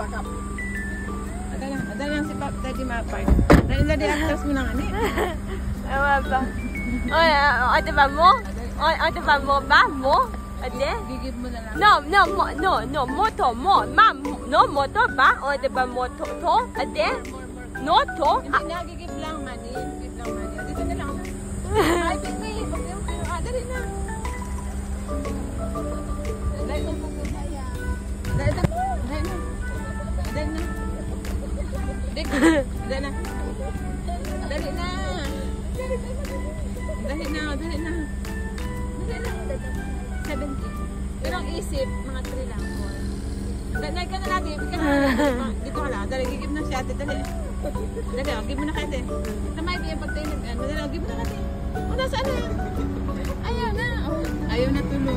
bakap. Ada lang si Pap tadi mapay. Dali di atas mo nang ani. Ewa ba? Oy, ada ba mo? Oy, ada ba mo ba mo? Ade? Gigib mo na lang. No, moto mo. Ma'am, no moto ba? O ada ba moto to? Ade? No to? Hindi na, gigib lang mani. Gigib lang mani. Dito na lang. Ay, pipay. Dali na. Dali kong pupupaya. Dali na. Dali na. Dali na. Dali na. Dali na. Dali na. Dali na. 70. Pero ang isip, mga 3 lang. Dali ka na natin. Dito ka lang. Dali, gigib na siya. Dali. Dali, gigib mo na kayo. Tamay din pag tayo. Dali, gigib mo na natin. O, nasaan na? Ayaw na. Ayaw na tulog.